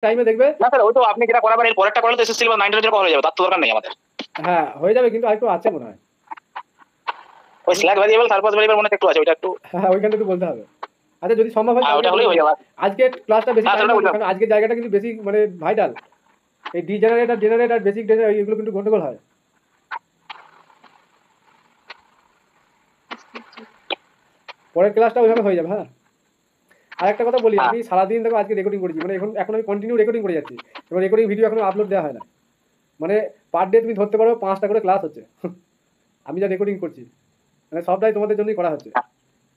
টাইমে দেখবে না স্যার ওই তো আপনি যেটা করাবেন এর পরেরটা করলে তো এসএসসি সিলেবাস 9 এর জন্য কভার হয়ে যাবে, তার তো দরকার নেই আমাদের। হ্যাঁ হয়ে যাবে, কিন্তু আরেকটু আছে মনে হয় ওই স্ল্যাগ ভেরিয়েবল সারফেস ভেরিয়েবল মনে একটু আছে, ওটা একটু হ্যাঁ ওইখানে একটু বলতে হবে। আচ্ছা যদি সম্ভব হয় ওটা হলেই হয়ে যাবে। আজকে ক্লাসটা বেশি হ্যাঁ টাইম সেটা লাগবে, বুঝলাম। কারণ আজকের জায়গাটা কিন্তু বেশি মানে ভাইটাল। এই ডিজেনারেট আর জেনারেট আর বেসিক এগুলো কিন্তু গন্ডগোল হয়। পরের ক্লাসটা ওইভাবে হয়ে যাবে। হ্যাঁ আর একটা কথা বলি, আমি সারাদিন দেখো আজকে রেকর্ডিং করেছি, মানে এখন আমি কন্টিনিউ রেকর্ডিং করে যাচ্ছি, এবং রেকর্ডিং ভিডিও এখনো আপলোড দেওয়া হয় না। মানে পার ডে তুমি ধরতে পারো 5টা করে ক্লাস হচ্ছে আমি যা রেকর্ডিং করছি, মানে সবটাই তোমাদের জন্যই করা হচ্ছে।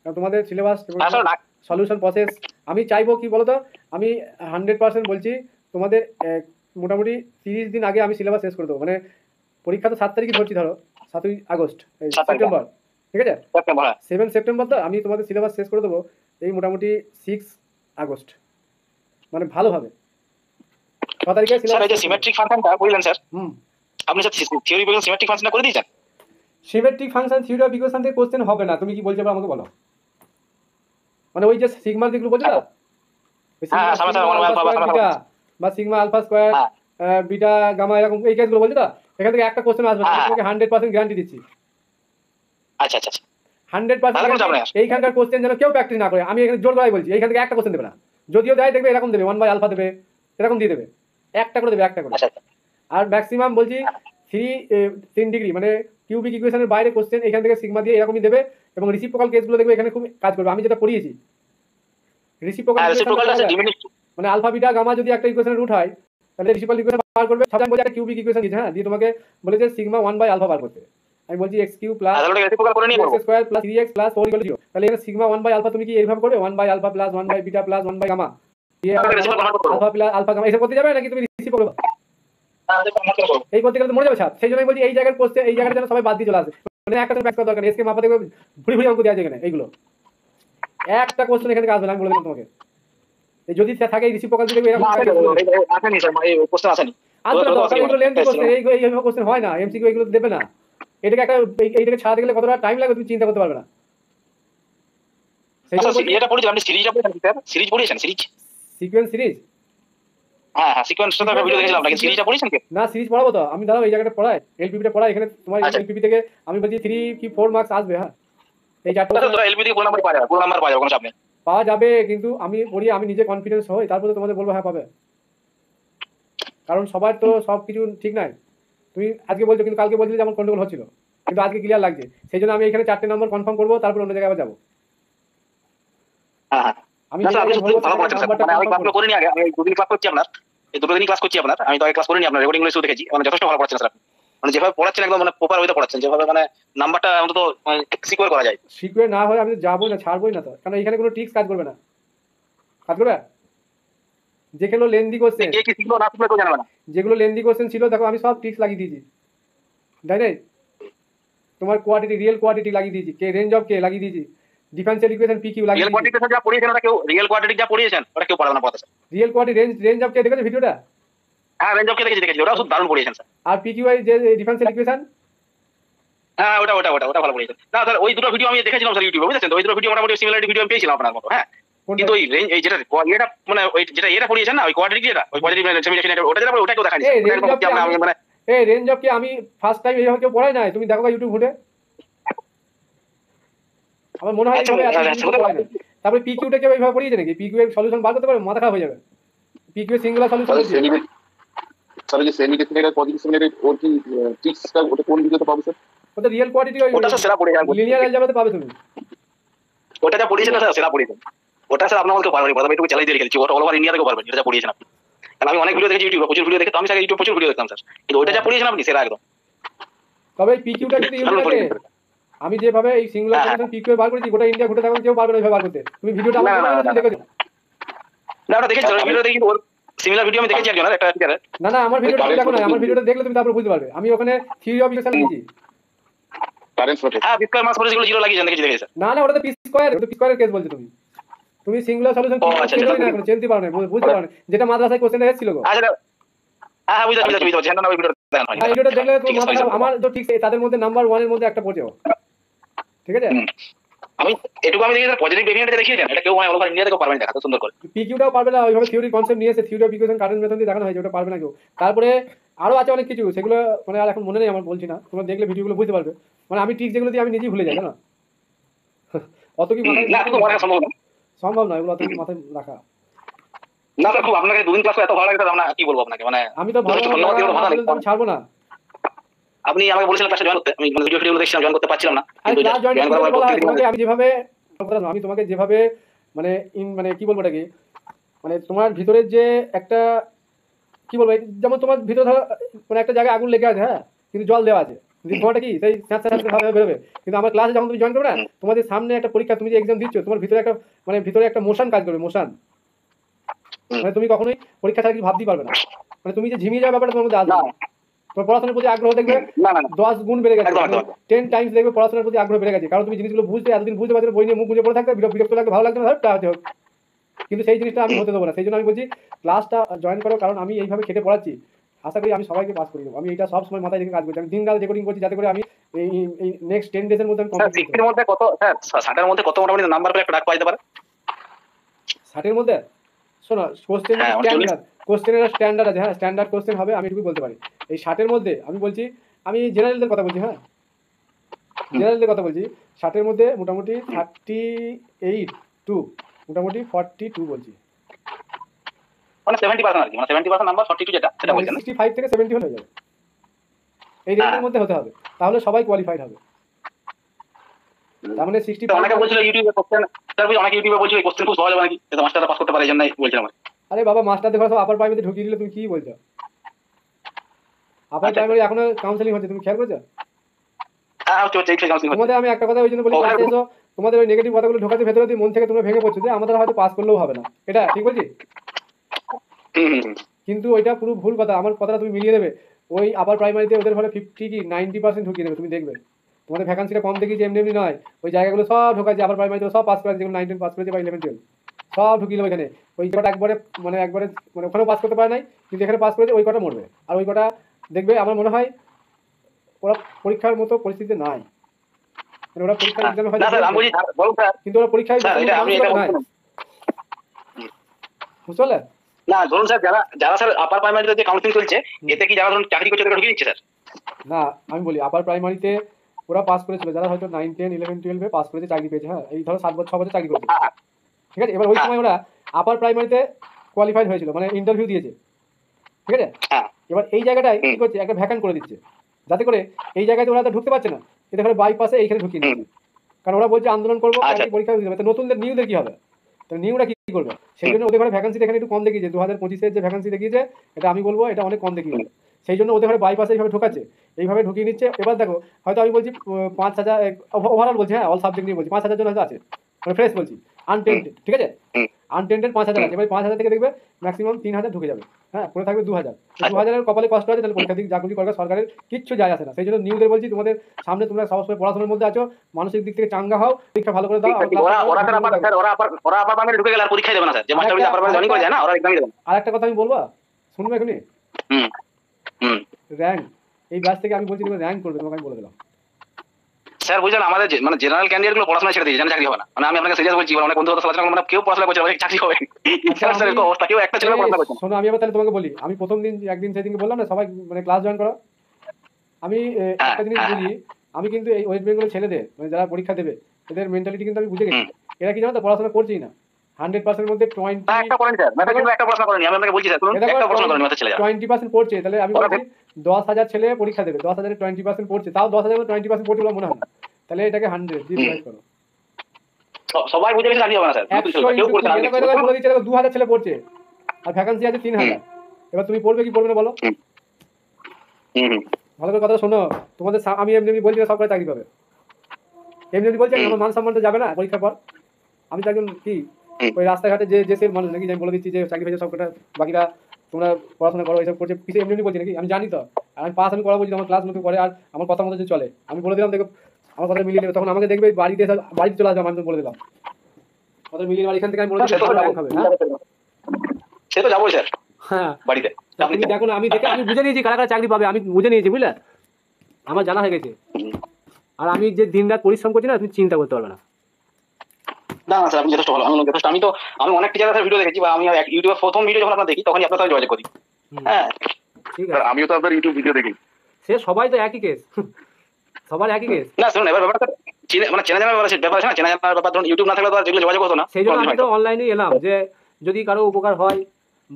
কারণ তোমাদের সিলেবাস সলিউশন প্রসেস আমি চাইবো কি বলো তো, আমি 100% বলছি তোমাদের মোটামুটি 30 দিন আগে আমি সিলেবাস শেষ করে দেবো। মানে পরীক্ষা তো 7 তারিখে ধরছি, ধরো 7ই আগস্ট সেপ্টেম্বর, ঠিক আছে 7 সেপ্টেম্বর তো আমি তোমাদের সিলেবাস শেষ করে দেবো এই মোটামুটি 6 আগস্ট, মানে ভালোভাবে 6 তারিখে স্যার এই যে সিমেট্রিক ফাংশনটা বললেন স্যার, আপনি স্যার থিওরি বেসড সিমেট্রিক ফাংশনটা করে দিয়েছেন? Symmetric function theory of equation থেকে কোশ্চেন হবে না, তুমি কি বলছো আমাকে বলো। মানে ওই যে সিগমা যেগুলো বলছো না, বা sigma alpha square beta gamma এরকম এই কেসগুলো বলছো তো, এখান থেকে একটা কোশ্চেন আসবে, তোমাকে 100% গ্যারান্টি দিচ্ছি। আচ্ছা আচ্ছা 100% এইখানকার কোশ্চেন যেন কেউ প্র্যাকটিস না করে, আমি এখানে জোর গলায় বলছি, এইখান থেকে একটা কোশ্চেন দেবে না, যদিও দেয় দেখবে এরকম দেবে 1/α দেবে, এরকম দিয়ে দেবে, একটা করে দেবে, একটা করে। আর ম্যাক্সিমাম বলছি 3 ডিগ্রি মানে কিউবিক ইকুয়েশনের বাইরে কোশ্চেন এখান থেকে সিগমা দিয়ে এরকমই দেবে, এবং রিসিপ্রোকাল কেসগুলো দেখবে এখানে খুব কাজ করবে। আমি যেটা পড়িয়েছি রিসিপ্রোকাল মানে আলফা বিটা গামা যদি একটা ইকুয়েশনের রুট হয় তাহলে রিসিপ্রোকাল ইকুয়েশন বার করবে, সব বলছে একটা কিউবিক ইকুয়েশন দিয়েছে, হ্যাঁ দিয়ে তোমাকে বলেছে সিগমা 1/α বার করতে। আমি বলছি x³ plus x² plus 3x plus 4 = 0, তাহলে এখানে সিগমা 1/α তুমি কি এইভাবে করবে 1/α প্লাস 1/β প্লাস 1/গামা দিয়ে আলফা প্লাস আলফা গামা এসব করতে যাবে নাকি তুমি রিসিপ্রোকাল করবে? এই করতে গেলে তো মরে যাবে ছাত্র। সেই জন্য আমি বলছি এই জায়গার কোশ্চেন এই জায়গাটা যেন সবাই বাদ দিয়ে চলে আসে, মানে একটা তো ব্যাক করা দরকার, এসকে মাপা দেখবে ভুড়ি ভুড়ি অঙ্ক দেওয়া আছে এখানে, এইগুলো একটা কোশ্চেন এখানে আসবে না, আমি বলে দিলাম তোমাকে। এই যদি থাকে রিসিপ্রোকাল দিলে এরকম আসেনি স্যার এই কোশ্চেন আসেনি, আসবে না তো, এগুলো লেন্থি কোশ্চেন, এইভাবে কোশ্চেন হয় না, এমসিকিউ এগুলো দেবে না। এটাকে একটা এইটাকে ছাড়াতে গেলে কতটা টাইম লাগবে তুমি চিন্তা করতে পারবে না। এটা পড়েছেন আপনি, সিরিজটা পড়েছেন স্যার? সিরিজ পড়েছেন? Sequence series? হ্যাঁ হ্যাঁ সিকোয়েন্সটা তো একটা ভিডিও দেখেছিলাম, নাকি সিরিজটা পড়েছেন কি? না সিরিজ পড়াবো তো আমি, দাঁড়াও এই জায়গাটা পড়াই, এলপিপিটা পড়াই এখানে তোমার এলপিপি থেকে আমি বলছি 3 কি 4 মার্কস আসবে। হ্যাঁ এই চারটা তো এলপি থেকে পুরো নাম্বার পাওয়া যাবে, পুরো নাম্বার পাওয়া যাবে, কোনো চাপ নেই। পাওয়া যাবে, কিন্তু আমি পড়ি, আমি নিজে কনফিডেন্স হই, তারপরে তোমাদের বলবো হ্যাঁ পাবে, কারণ সবার তো সব কিছু ঠিক নাই। তুমি আজকে বলছো কিন্তু কালকে বলছিলে যেমন গন্ডগোল হচ্ছিল, কিন্তু আজকে ক্লিয়ার লাগছে, সেই জন্য আমি এখানে 4টে নম্বর কনফার্ম করবো, তারপর অন্য জায়গায় আবার যাবো। আমি ক্লাসগুলো করিনি আগে, আমি দুদিন ক্লাস করছি আপনার, এই দুটো দিনই ক্লাস করছি আপনার, আমি তো আগে ক্লাস করিনি, আপনার রেকর্ডিং গুলো শুধু দেখেছি, মানে যথেষ্ট ভালো পড়াচ্ছেন স্যার, মানে যেভাবে পড়াচ্ছেন একদম মানে প্রপার ওয়েতে পড়াচ্ছেন, যেভাবে মানে নাম্বারটা অন্তত সিকিউর করা যায়। সিকিউর না হয় আমি যাবোই না, ছাড়বোই না তো, কারণ এখানে কোনো ট্রিক্স কাজ করবে না, কাজ করবে যেগুলো লেন্দি কোশ্চেন, যেগুলো লেন্দি কোশ্চেন ছিল দেখো আমি সব ট্রিক্স লাগিয়ে দিয়েছি, তাই নাই? তোমার কোয়ান্টিটি রিয়েল কোয়ান্টিটি লাগিয়ে দিয়েছি, কে রেঞ্জ অফ কে লাগিয়ে দিয়েছি, ডিফারেনশিয়াল ইকুয়েশন পিকিউ লাগিয়ে দিয়েছি। রিয়েল কোয়ান্টিটি যা পড়িয়েছেন ওটা কেউ রিয়েল কোয়ান্টিটি যা পড়িয়েছেন ওটা কেউ পড়াবে না পড়াতে। রিয়েল কোয়ান্টিটি রেঞ্জ অফ কে দেখেছো ভিডিওটা? হ্যাঁ রেঞ্জ অফ কে দেখেছি, ওটা খুব দারুণ পড়িয়েছেন স্যার। আর পিকিউ এর যে ডিফারেনশিয়াল ইকুয়েশন, হ্যাঁ ওটা ভালো পড়িয়েছেন। না স্যার ওই দুটো ভিডিও আমি দেখেছিলাম স্যার ইউটিউবে, বুঝেছেন তো, ওই দুটো ভিডিও মোটামুটি সিমিলারিটি ভিডিও আমি পেয়েছিলাম আপনার মতো। হ্যাঁ কিন্তু ওই রেঞ্জ এই যেটা এটা মানে ওই যেটা এটা পড়িয়েছেন না, ওই কোয়াড্রেটিক যেটা, ওই কোয়াড্রেটিক মানে সেমিলেশন ওটা যেটা ওটা কেউ দেখায়নি। আমি মানে এই রেঞ্জ অফ কে আমি ফার্স্ট টাইম এইভাবে কেউ পড়াই নাই, তুমি দেখো ইউটিউব ঘুরে, আমার মনে হয় তারপরে পিকিউটা কেউ এইভাবে পড়িয়েছে নাকি? পিকিউ এর সলিউশন বার করতে পারবে? মাথা খারাপ হয়ে যাবে। পিকিউ এর সিঙ্গুলার সলিউশন আছে স্যার, যে সেমি টেকনিক্যাল পজিটিভ সেমিলের ওর কি ট্রিক্সটা ওটা কোন ভিডিওতে পাবো স্যার? ওটা রিয়েল কোয়ান্টিটি ওটা স্যার সেরা পড়ে যাবে, লিনিয়ার অ্যালজেব্রাতে পাবে তুমি, ওটা যা পড়িয়েছেন স্যার সেরা পড়িয়েছেন, ওটা স্যার আপনার বলতে পারবেন, প্রথমে একটু চ্যালেঞ্জ দিয়ে রেখেছি, ওটা অল ওভার ইন্ডিয়া থেকে পারবেন, এটা যা পড়িয়েছেন আপনি। কারণ আমি অনেক ভিডিও দেখেছি ইউটিউবে, প্রচুর ভিডিও দেখে, তো আমি স্যার ইউটিউবে প্রচুর ভিডিও দেখতাম স্যার, কিন্তু ওটা যা পড়িয়েছেন আপনি সেরা একদম। তবে পিকিউটা যদি ইউনিক আছে, আমি যেভাবে এই সিঙ্গুলার সলিউশন পিকিউ বার করেছি গোটা ইন্ডিয়া ঘুরে থাকো কেউ পারবে না ওইভাবে বার করতে। তুমি ভিডিওটা আমার তুমি দেখেছো? না ওটা দেখেছি স্যার, ভিডিও দেখি ওর সিমিলার ভিডিও আমি দেখেছি একজনের একটা টিচারের। না আমার ভিডিওটা দেখো না, আমার ভিডিওটা দেখলে তুমি তারপর বুঝতে পারবে। আমি ওখানে থিওরি অফ ইকুয়েশন লিখেছি, কারেন্ট ফ্লো, হ্যাঁ পি স্কয়ার মাস করে যেগুলো জিরো লাগিয়েছেন দেখেছি দেখেছি। না ওটা তো পি স্কয়ার, ওটা পি স্কয়ারের কেস বলছো তুমি। তুমি সিঙ্গুলার সলিউশন কি না এখন চিনতে পারো না, বুঝতে পারো না, যেটা মাদ্রাসায় কোশ্চেন এসেছিল গো। আচ্ছা হ্যাঁ বুঝতে হ্যাঁ না ওই ভিডিওটা দেখেন হয়, এই ভিডিওটা দেখলে তো মাথা আমার তো ঠিক তাদের মধ্যে নাম্বার 1 এর মধ্যে একটা পড়ছে, ঠিক আছে? আমি এটুকু আমি দেখি পজিটিভ ডেফিনেটলি দেখিয়েছেন, এটা কেউ অল ওভার ইন্ডিয়া থেকে পারবে না দেখাতে সুন্দর করে। পিকিউটাও পারবে না ওইভাবে, থিওরি কনসেপ্ট নিয়ে এসে theory of equation current method দিয়ে দেখানো হয়েছে, ওটা পারবে না কেউ। তারপরে আরো আছে অনেক কিছু, সেগুলো মানে আর এখন মনে নেই আমার, বলছি না, তোমরা দেখলে ভিডিওগুলো বুঝতে পারবে। মানে আমি ট্রিক যেগুলো দিয়ে আমি নিজেই ভুলে যাই না, অত কি মাথায় না কিন্তু মনে সম্ভব না, সম্ভব নয় এগুলো অত কি মাথায় রাখা। না স্যার খুব আপনাকে দুদিন ক্লাস এত ভালো লাগে আমরা কি বলবো আপনাকে, মানে আমি তো ভালো আমি ছাড়বো না। আপনি আমাকে বলেছিলেন ক্লাসে জয়েন করতে, আমি ভিডিও দেখছিলাম, জয়েন করতে পারছিলাম না, আমি ক্লাস জয়েন করতে বলা হয় তোমাকে, আমি যেভাবে আমি তোমাকে যেভাবে মানে মানে কি বলবো এটাকে, মানে তোমার ভিতরের যে একটা কি বলবো, যেমন তোমার ভিতরে ধরো মানে একটা জায়গায় আগুন লেগে আছে, হ্যাঁ, কিন্তু জল দেওয়া আছে, তোমারটা কি সেই ভাবে বেরোবে। কিন্তু আমার ক্লাসে যখন তুমি জয়েন করবে না, তোমাদের সামনে একটা পরীক্ষা, তুমি যে এক্সাম দিচ্ছ, তোমার ভিতরে একটা মানে ভিতরে একটা মোশন কাজ করবে, মোশন, মানে তুমি কখনোই পরীক্ষা ছাড়া কিছু ভাবতেই পারবে না, মানে তুমি যে ঝিমিয়ে যাওয়ার ব্যাপারটা তোমার মধ্যে আসবে। তোমার পড়াশোনার প্রতি আগ্রহ দেখবে 10 গুণ বেড়ে গেছে, 10 টাইমস দেখবে পড়াশোনার প্রতি আগ্রহ বেড়ে গেছে, কারণ তুমি জিনিসগুলো বুঝতে এতদিন বুঝতে পারছো, বই নিয়ে মুখ বুঝে পড়ে থাকতে বিরক্ত লাগবে, ভালো লাগবে না, কিন্তু সেই জিনিসটা আমি হতে দেবো না। সেই জন্য আমি বলছি ক্লাসটা জয়েন করো, কারণ আমি এইভাবে খেটে পড়াচ্ছি, আশা করি আমি সবাইকে পাস করে দেবো। আমি এটা সব সময় মাথায় রেখে কাজ করছি, আমি দিন রাত রেকর্ডিং করছি যাতে করে আমি এই নেক্সট 10 ডেজের মধ্যে আমি কমপ্লিট করতে পারি। মধ্যে কত স্যার 60 এর মধ্যে কত মোটামুটি নাম্বার পেলে একটা ডাক পাইতে পারে? 60 এর মধ্যে শোনো, কোশ্চেনের স্ট্যান্ডার্ড আছে, হ্যাঁ, স্ট্যান্ডার্ড কোশ্চেন হবে, আমি এটুকুই বলতে পারি। এই 60 এর মধ্যে আমি বলছি, আমি জেনারেলদের কথা বলছি, হ্যাঁ, জেনারেলদের কথা বলছি, 60 এর মধ্যে মোটামুটি 38 টু মোটামুটি 42 বলছি, মানে 70% আর কি, মানে 70% নাম্বার 42 যেটা সেটা বলছেন, 65 থেকে 70 হয়ে যাবে, এই রেঞ্জের মধ্যে হতে হবে, তাহলে সবাই কোয়ালিফাইড হবে। তার মানে 65 অনেকে বলছিল ইউটিউবে কোশ্চেন, স্যার অনেকে ইউটিউবে বলছিল এই কোশ্চেন খুব সহজ হবে নাকি, এটা মাস্টাররা পাস করতে পারে, এই জন্যই বলছিলাম। আরে বাবা, মাস্টার দেখো সব আপার প্রাইমারিতে ঢুকিয়ে দিলে, তুমি কি বলছো? আপার প্রাইমারি এখনো কাউন্সেলিং হচ্ছে, তুমি খেয়াল করেছো? হ্যাঁ হচ্ছে এই কাউন্সেলিং হচ্ছে। তোমাদের আমি একটা কথা ওই জন্য বলি, ক্লাসে এসো, তোমাদের ওই নেগেটিভ কথাগুলো ঢোকাতে ভেতরে দিয়ে মন থেকে তোমরা ভেঙে পড়ছো যে আমাদের হয়তো পাস করলেও হবে না, এটা ঠিক বলছি? কিন্তু ওইটা পুরো ভুল কথা, আমার কথাটা তুমি মিলিয়ে দেবে। ওই আপার প্রাইমারিতে ওদের ফলে 50 কি 90% ঢুকিয়ে দেবে, তুমি দেখবে তোমাদের ভ্যাকান্সিটা কম দেখিয়েছে, এমনি এমনি নয়, ওই জায়গাগুলো সব ঢোকাচ্ছে, আপার প্রাইমারিতে সব পাস করেছে, যেগুলো 9 10 পাস করেছে বা 11 12 সব ঢুকিয়ে দেবে এখানে। ওই কটা একবারে মানে ওখানেও পাস করতে পারে নাই, কিন্তু এখানে পাস করেছে, ওই কটা মরবে। আর ওই কটা দেখবে আমার মনে হয় ওরা পরীক্ষার মতো পরিস্থিতিতে নাই, মানে ওরা পরীক্ষার এক্সামে হয়তো, কিন্তু ওরা পরীক্ষায় বুঝতে পারলে না। ধরুন স্যার যারা স্যার আপার প্রাইমারিতে যে কাউন্সেলিং চলছে, এতে কি যারা ধরুন চাকরি করছে তারা ঢুকিয়ে দিচ্ছে স্যার? না, আমি বলি আপার প্রাইমারিতে ওরা পাস করেছিল যারা হয়তো 9 10 11 12 পাস করেছে, চাকরি পেয়েছে, হ্যাঁ, এই ধরো 7 বছর 6 বছর চাকরি করেছে, ঠিক আছে। এবার ওই সময় ওরা আপার প্রাইমারিতে কোয়ালিফাইড হয়েছিল, মানে ইন্টারভিউ দিয়েছে, ঠিক আছে। এবার এই জায়গাটায় কি করছে, একটা ভ্যাকান্ট করে দিচ্ছে, যাতে করে এই জায়গায় ওরা তো ঢুকতে পারছে না, এতে করে বাইপাসে এইখানে ঢুকিয়ে দিচ্ছে, কারণ ওরা বলছে আন্দোলন করবো, পরীক্ষা দিতে হবে। তো নতুনদের নিউদের কি হবে, তো নিউরা কি করবে? সেই জন্য ওদের ঘরে ভ্যাকান্সি এখানে একটু কম দেখিয়েছে, 2025-এর যে ভ্যাকান্সি দেখিয়েছে, এটা আমি বলবো এটা অনেক কম দেখিয়েছে, সেই জন্য ওদের ঘরে বাইপাসে এইভাবে ঢোকাচ্ছে, এইভাবে ঢুকিয়ে নিচ্ছে। এবার দেখো হয়তো আমি বলছি 5000 ওভারঅল বলছি, হ্যাঁ, অল সাবজেক্ট নিয়ে বলছি, 5000 জন হয়তো আছে, মানে ফ্রেশ বলছি, আনটেন্টেড, ঠিক আছে, আনটেন্টেড 5000 আছে। এবার 5000 থেকে দেখবে ম্যাক্সিমাম 3000 ঢুকে যাবে, হ্যাঁ, পরে থাকবে 2000, 2000-এর কপালে কষ্ট আছে, তাহলে পরীক্ষা দিক চাকরি করবে, সরকারের কিচ্ছু যায় আসে না। সেই জন্য নিউদের বলছি, তোমাদের সামনে তোমরা সবসময় পড়াশোনার মধ্যে আছো, মানসিক দিক থেকে চাঙ্গা হও, পরীক্ষা ভালো করে দাও। আর একটা কথা আমি বলবো, শুনবে এখনই, র্যাঙ্ক এই ব্যাচ থেকে আমি বলছি তুমি র্যাঙ্ক করবে, তোমাকে আমি বলে দিলাম। স্যার বুঝলেন, আমাদের মানে জেনারেল ক্যান্ডিডেট গুলো পড়াশোনা ছেড়ে দিয়েছে, চাকরি হবে না। মানে আমি আপনাকে সিরিয়াস বলছি, অনেক বন্ধু কথা আলোচনা করলাম, কেউ পড়াশোনা করছে না, চাকরি হবে না, অবস্থা কেউ একটা ছেলে পড়াশোনা করছে না। শোনো, আমি আবার তাহলে তোমাকে বলি, আমি প্রথম দিন একদিন সেদিনকে বললাম না সবাই মানে ক্লাস জয়েন করো, আমি একটা জিনিস বলি, আমি কিন্তু এই ওয়েস্ট বেঙ্গলের ছেলেদের মানে যারা পরীক্ষা দেবে এদের মেন্টালিটি কিন্তু আমি বুঝে গেছি, এরা কি জানো তো পড়াশোনা করছেই না, 100% মধ্যে 20% পড়ছে। তাহলে আমি বলছি 10,000 ছেলে পরীক্ষা দেবে, 10,000-এ 20% পড়ছে, তাও 10,000-এ 20% পড়ছে বলে মনে হয় না, তাহলে এটাকে 100 দিয়ে ডিভাইড করো, সবাই বুঝে গেছে চাকরি হবে না স্যার, কেউ পড়ছে না, বলে দিচ্ছে 2000 ছেলে পড়ছে আর ভ্যাকান্সি আছে 3000, এবার তুমি পড়বে কি পড়বে না বলো? ভালো করে কথা শোনো, তোমাদের আমি এমনি বলছি না সব করে চাকরি পাবে, এমনি বলছি আমার মান সম্মান তো যাবে না পরীক্ষার পর। আমি তো একজন কি ওই রাস্তাঘাটে যে সে মানুষ নাকি, আমি বলে দিচ্ছি যে চাকরি পেয়েছে সবকটা, বাকিরা তোমরা পড়াশোনা করো, এইসব করছে কিছু এমনি বলছি নাকি? আমি জানি তো, আর আমি পাস আমি করা বলছি, আমার ক্লাস মতো করে আর আমার কথা মতো যে চলে, আমি বলে দিলাম দেখো আমার কথা মিলিয়ে নেবে, তখন আমাকে দেখবে বাড়িতে এসে বাড়িতে চলে আসবে, আমি বলে দিলাম কথা মিলিয়ে বাড়ি এখান থেকে আমি বলে দিলাম খাবে, হ্যাঁ সে তো যাবোই স্যার, হ্যাঁ বাড়িতে তুমি দেখো না, আমি দেখে আমি বুঝে নিয়েছি কারা কারা চাকরি পাবে, আমি বুঝে নিয়েছি, বুঝলে, আমার জানা হয়ে গেছে। আর আমি যে দিন রাত পরিশ্রম করছি না, তুমি চিন্তা করতে পারবে না, না না স্যার আপনি যথেষ্ট ভালো, আমি যথেষ্ট, আমি অনেক টিচারের ভিডিও দেখেছি, বা আমি ইউটিউবে প্রথম ভিডিও যখন আপনার দেখি তখনই আপনার সাথে যোগাযোগ করি। হ্যাঁ ঠিক আছে, আমিও তো আপনার ইউটিউব ভিডিও দেখি। সে সবাই তো একই কেস, সবার একই কেস। না শুনুন, এবার ব্যাপারটা মানে চেনা জানার ব্যাপার আছে না, চেনা জানার ব্যাপার, ধরুন ইউটিউব না থাকলে তো আর যেগুলো যোগাযোগ হতো না। সেই জন্য আমি তো অনলাইনে এলাম, যে যদি কারো উপকার হয়,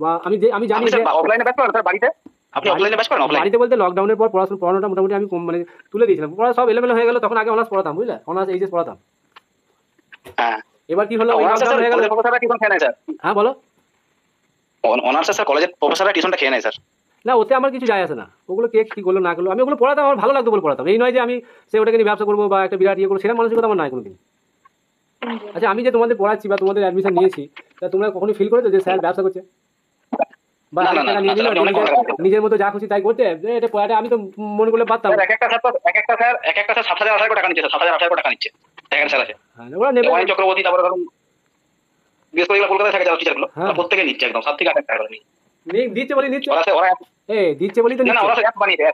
বা আমি জানি যে অফলাইনে ব্যাচ করেন স্যার বাড়িতে, আপনি অফলাইনে ব্যাচ করেন? বাড়িতে বলতে লকডাউনের পর পড়ানোটা মোটামুটি আমি মানে তুলে দিয়েছিলাম, পড়া সব এলোমেলো হয়ে গেল, তখন আগে অনার্স পড়াতাম, বুঝলে, অনার্স এইচএস পড়াতাম। হ্যাঁ এবার কি হলো, লকডাউন হয়ে গেল। প্রফেসররা টিউশন খেয়ে নেয় স্যার। হ্যাঁ বলো। অনার্স স্যার কলেজের প্রফেসররা টিউশনটা খেয়ে নেয় স্যার। না, ওতে আমার কিছু যায় আসে না, ওগুলো কে কি করলো না করলো, আমি ওগুলো পড়াতাম, আমার ভালো লাগতো বলে পড়াতাম। এই নয় যে আমি সে ওটাকে নিয়ে ব্যবসা করবো বা একটা বিরাট ইয়ে করবো, সেটা মানসিকতা আমার নাই কোনোদিন। আচ্ছা, আমি যে তোমাদের পড়াচ্ছি বা তোমাদের অ্যাডমিশন নিয়েছি, তা তোমরা কখনোই ফিল করেছো যে স্যার ব্যবসা করছে, বা টাকা নিয়ে নিল নিজের মতো যা খুশি তাই করতে? এটা পড়াটা আমি তো মনে করলে পারতাম। এক একটা স্যার 7,000 টাকা নিচ্ছে, 7,000 টাকা নিচ্ছে। একটা স্যার আছে ওরা নেবে। ওয়াইন চক্রবর্তী, তারপরে ধরুন বিশেষ করে কলকাতায় থাকে যারা টিচারগুলো, প্রত্যেকে নিচ্ছে একদম 7 থেকে 8 টাকা করে দিচ্ছে বলি নিচ্ছে, ওরা দিচ্ছে বলি তো না, ওরা অ্যাপ বানিয়েছে,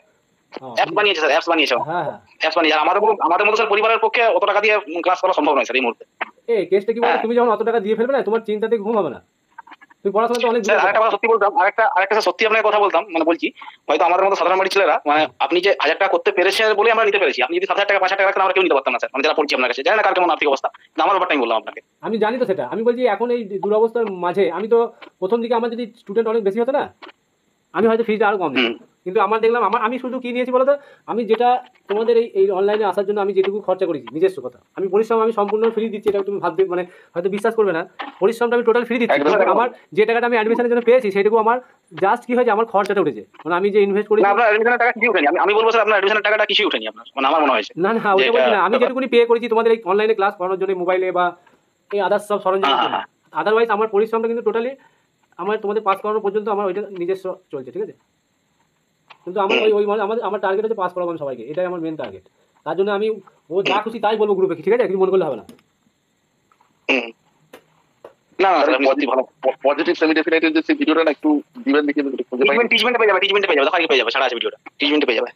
অ্যাপ বানিয়েছে স্যার, অ্যাপস বানিয়েছে। হ্যাঁ অ্যাপস বানিয়েছে। আমাদের মতো স্যার পরিবারের পক্ষে অত টাকা দিয়ে ক্লাস করা সম্ভব নয় স্যার এই মুহূর্তে। এই কেসটা কি বলতো, তুমি যখন অত টাকা দিয়ে ফেলবে না, তোমার চিন্তাতে ঘুম হবে না, তুমি পড়াশোনা তো অনেক। আরেকটা কথা সত্যি বলতাম, আরেকটা সত্যি আপনাকে কথা বলতাম, মানে বলছি, হয়তো আমাদের মতো সাধারণ বাড়ির ছেলেরা, মানে আপনি যে 1,000 টাকা করতে পেরেছেন বলে আমরা নিতে পেরেছি, আপনি যদি 7,000 টাকা 5,000 টাকা রাখতেন আমরা কেউ নিতে পারতাম না স্যার, মানে যারা পড়ছি আপনার কাছে, জানি না কার কেমন আর্থিক অবস্থা, আমার ব্যাপারটা আমি বললাম আপনাকে। আমি জানি তো সেটা, আমি বলছি এখন এই দুরবস্থার মাঝে আমি তো প্রথম দিকে আমার যদি স্টুডেন্ট অনেক বেশি হতো না, আমি হয়তো ফিজটা আরো কম দিতাম। কিন্তু আমার দেখলাম আমি শুধু কি নিয়েছি বলতো, আমি যেটা তোমাদের এই অনলাইনে আসার জন্য আমি যেটুকু খরচা করেছি, নিজস্ব কথা, আমি পরিশ্রম আমি সম্পূর্ণ ফ্রি দিচ্ছি, এটা তুমি ভাবতে মানে হয়তো বিশ্বাস করবে না, পরিশ্রমটা আমি টোটাল ফ্রি দিচ্ছি। আমার যে টাকাটা আমি অ্যাডমিশনের জন্য পেয়েছি সেটুকু আমার জাস্ট কি হয়েছে, আমার খরচাটা উঠেছে, মানে আমি যে ইনভেস্ট করেছি। আপনার অ্যাডমিশনের টাকা কিছু উঠেনি, আমি বলবো স্যার আপনার অ্যাডমিশনের টাকাটা কিছু উঠেনি আপনার, মানে আমার মনে হয়েছে। না ওটা বলছি না, আমি যেটুকুনি পে করেছি তোমাদের এই অনলাইনে ক্লাস করানোর জন্য, মোবাইলে বা এই আদার্স সব সরঞ্জাম, আদারওয়াইজ আমার পরিশ্রমটা কিন্তু টোটালি আমার তোমাদের পাস করানো পর্যন্ত আমার ওইটা নিজস্ব চলছে, ঠিক আছে। কিন্তু আমার আমার টার্গেট হচ্ছে পাস করাবো আমি সবাইকে, এটাই আমার মেন টার্গেট। তার জন্য আমি ও যা খুশি তাই বলবো গ্রুপে, ঠিক আছে, কিছু মনে করলে হবে না। না ভালো পজিটিভ সেমি ডেফিনেটেড যে ভিডিওটা একটু দিবেন দেখি, টিচমেন্টে পেয়ে যাবে, টিচমেন্টে পেয়ে যাবে, দেখো পেয়ে যাবে, সারা আছে ভিডিওটা, টিচমেন্টে পেয়ে যাবে।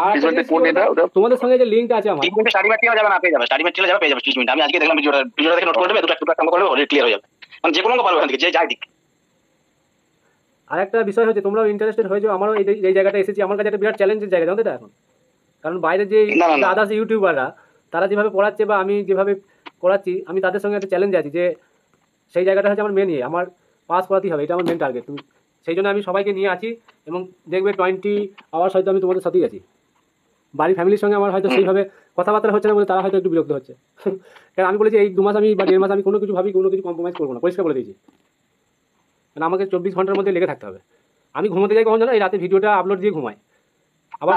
আর তোমাদের সঙ্গে যে লিংকটা আছে আমার, টিচমেন্টে স্টাডি ম্যাটেরিয়াল যাবে না, পেয়ে যাবে, স্টাডি ম্যাটেরিয়াল যাবে, পেয়ে যাবে টিচমেন্টে। আমি আজকে দেখলাম ভিডিওটা দেখে নোট করে দেবে, দুটো কাম করলে অলরেডি ক্লিয়ার হয়ে যাবে, মানে যে কোনো পারবে ওখান থেকে, যে যাই দিক। আর একটা বিষয় হচ্ছে, তোমরাও ইন্টারেস্টেড হয়েছো, আমারও এই জায়গাটা এসেছি, আমার কাছে একটা বিরাট চ্যালেঞ্জের জায়গা, জানো তো এটা এখন। কারণ বাইরে যে আদার্স ইউটিউবাররা তারা যেভাবে পড়াচ্ছে বা আমি যেভাবে পড়াচ্ছি, আমি তাদের সঙ্গে একটা চ্যালেঞ্জ আছি, যে সেই জায়গাটা হচ্ছে আমার মেন ইয়ে, আমার পাস করাতেই হবে, এটা আমার মেন টার্গেট। তুমি সেই জন্য আমি সবাইকে নিয়ে আছি, এবং দেখবে 20 আওয়ার্স হয়তো আমি তোমাদের সাথেই আছি। বাড়ির ফ্যামিলির সঙ্গে আমার হয়তো সেইভাবে কথাবার্তা হচ্ছে না বলে তারা হয়তো একটু বিরক্ত হচ্ছে, কারণ আমি বলেছি এই 2 মাস আমি বা 1.5 মাস আমি কোনো কিছু কম্প্রোমাইজ করবো না, পরিষ্কার বলে দিয়েছি। মানে আমাকে 24 ঘন্টার মধ্যে লেগে থাকতে হবে। আমি ঘুমোতে যাই কখন জানো, এই রাতে ভিডিওটা আপলোড দিয়ে ঘুমাই, আবার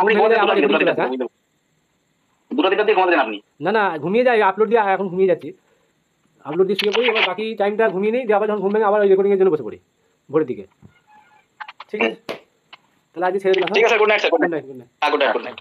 না ঘুমিয়ে যাই, আপলোড দিয়ে এখন ঘুমিয়ে যাচ্ছি, আপলোড দিয়ে শুয়ে পড়ি, এবার বাকি টাইমটা ঘুমিয়ে নিই, দিয়ে আবার যখন ঘুম ভেঙে আবার ওই রেকর্ডিংয়ের জন্য বসে পড়ি ভোরের দিকে। ঠিক আছে, তাহলে আজকে ছেড়ে দিলাম। ঠিক আছে, good night sir, good night. Good night.